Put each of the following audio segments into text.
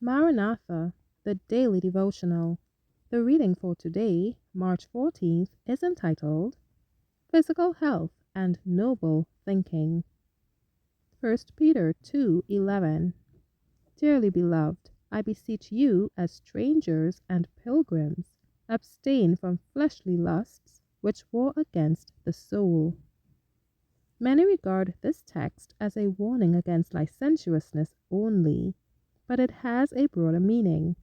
Maranatha, the Daily Devotional. The reading for today, March 14th, is entitled Physical Health and Noble Thinking. 1 Peter 2:11. Dearly beloved, I beseech you as strangers and pilgrims, abstain from fleshly lusts which war against the soul. Many regard this text as a warning against licentiousness only, but it has a broader meaning.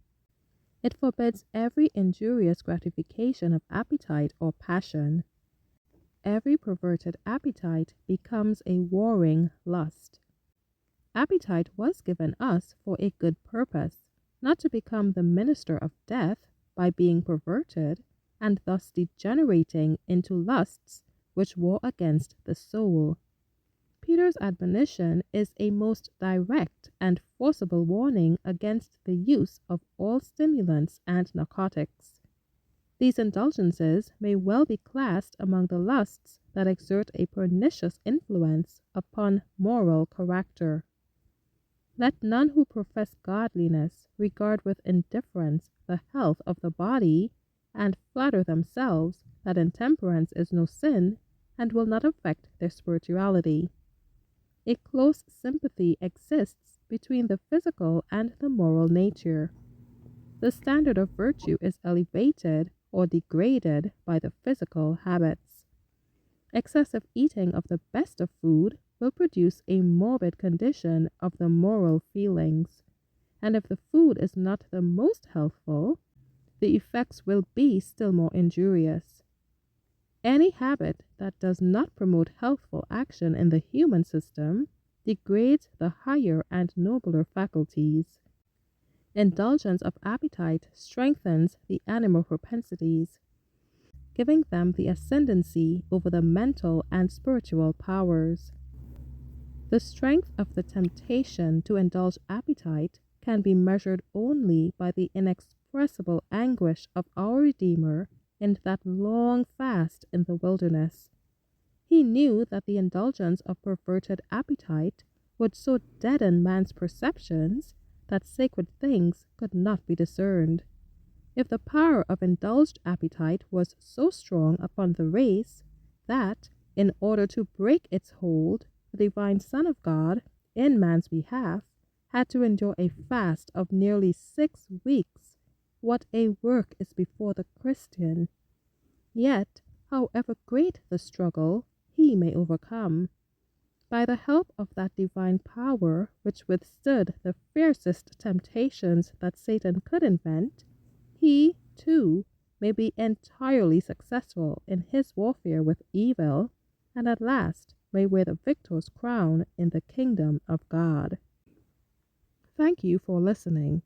It forbids every injurious gratification of appetite or passion. Every perverted appetite becomes a warring lust. Appetite was given us for a good purpose, not to become the minister of death by being perverted and thus degenerating into lusts which war against the soul. Peter's admonition is a most direct and forcible warning against the use of all stimulants and narcotics. These indulgences may well be classed among the lusts that exert a pernicious influence upon moral character. Let none who profess godliness regard with indifference the health of the body, and flatter themselves that intemperance is no sin and will not affect their spirituality. A close sympathy exists between the physical and the moral nature. The standard of virtue is elevated or degraded by the physical habits. Excessive eating of the best of food will produce a morbid condition of the moral feelings, and if the food is not the most healthful, the effects will be still more injurious. Any habit that does not promote healthful action in the human system degrades the higher and nobler faculties. Indulgence of appetite strengthens the animal propensities, giving them the ascendancy over the mental and spiritual powers. The strength of the temptation to indulge appetite can be measured only by the inexpressible anguish of our Redeemer in that long fast in the wilderness. He knew that the indulgence of perverted appetite would so deaden man's perceptions that sacred things could not be discerned. If the power of indulged appetite was so strong upon the race that, in order to break its hold, the divine Son of God, in man's behalf, had to endure a fast of nearly 6 weeks, what a work is before the Christian! Yet, however great the struggle, he may overcome. By the help of that divine power which withstood the fiercest temptations that Satan could invent, he, too, may be entirely successful in his warfare with evil, and at last may wear the victor's crown in the kingdom of God. Thank you for listening.